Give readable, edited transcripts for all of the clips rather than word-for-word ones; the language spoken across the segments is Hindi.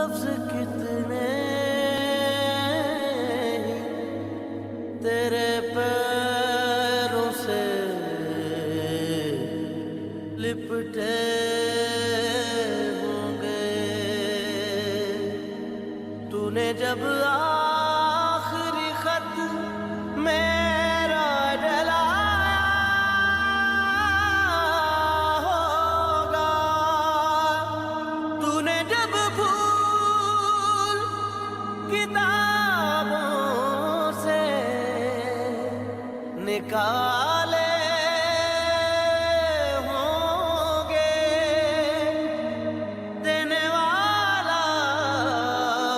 लफ्ज कितने तेरे पैरों से लिपटे होंगे। तूने जब आखिरी खत मेरा जलाया होगा, तूने जब फूल किताबों से निकाले होंगे, देने वाला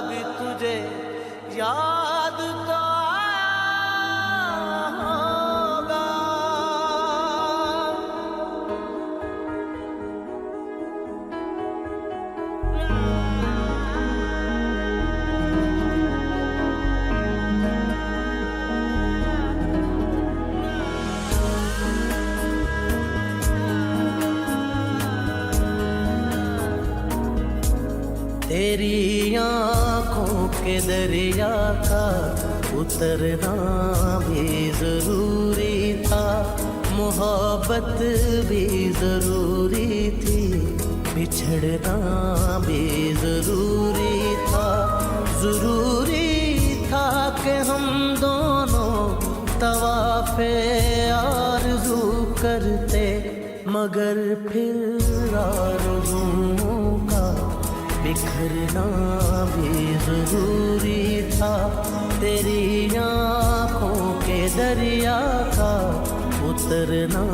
भी तुझे याद तो आया होगा। तेरी आँखों के दरिया का उतरना भी जरूरी था, मोहब्बत भी जरूरी थी, बिछड़ना भी जरूरी था। जरूरी था कि हम दोनों तवाफ़े आरज़ू करते, मगर फिर आरज़ुओं का बिखरना भी जरूरी था। तेरी आँखों के दरिया का उतरना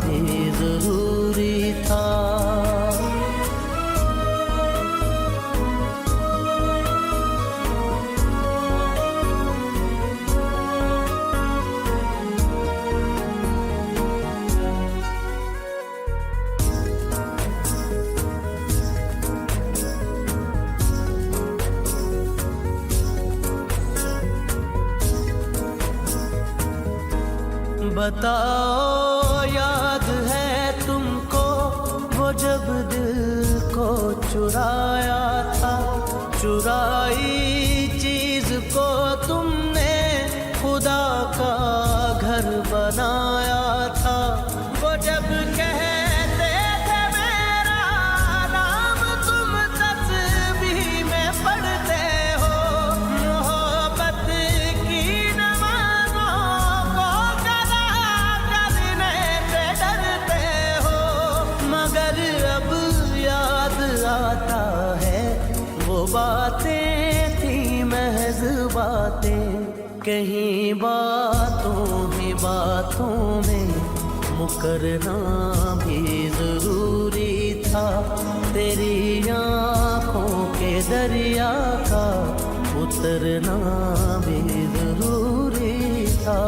भी जरूरी था। बताओ याद है तुमको वो जब दिल को चुराया था, चुराई चीज को तुमने खुदा का घर बनाया था। वो जब कहते थे मेरा नाम तुम तस्बीह में पढ़ते हो, मोहब्बत की नमाज़ों को कदा करने से डरते हो, मगर अब याद आता है वो बातें थी महज बातें, कहीं बातों ही बातों में मुकरना भी जरूरी था। तेरी आँखों के दरिया का उतरना भी जरूरी था।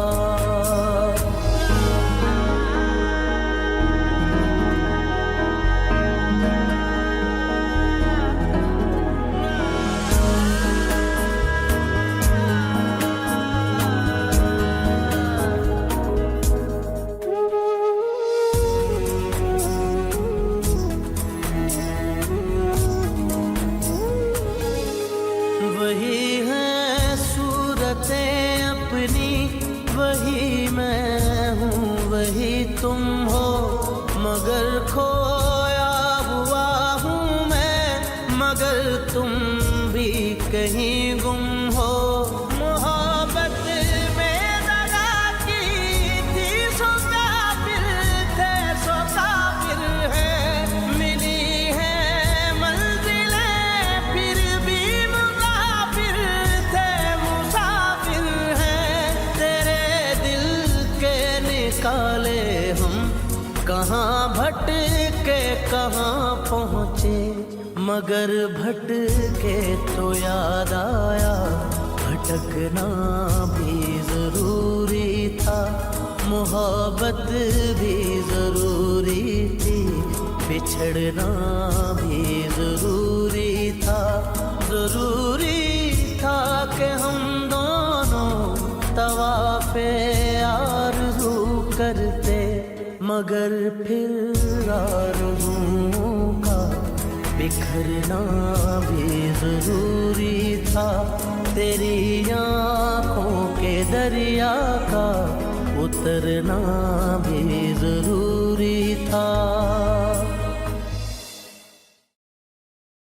वही है सूरतें अपनी, वही मैं हूँ वही तुम हो, मगर खोया हुआ हूँ मैं, मगर तुम भी कहीं गुम हो। मोहब्बत में दगा की थी सो काफिर थे, सो काफिर है, मिली है मंजिलें फिर भी मुसाफिर थे, मुसाफिर हैं। तेरे दिल के निकाले हम कहाँ भटके कहाँ पहुँचे, मगर भटके तो याद आया भटकना भी जरूरी था। मोहब्बत भी जरूरी थी, बिछड़ना भी जरूरी था। जरूरी था कि हम दोनों तवाफ़े आरज़ू करते, मगर फिर आरज़ुओं का बिखरना भी जरूरी था, तेरी आंखों के दरिया का उतरना भी जरूरी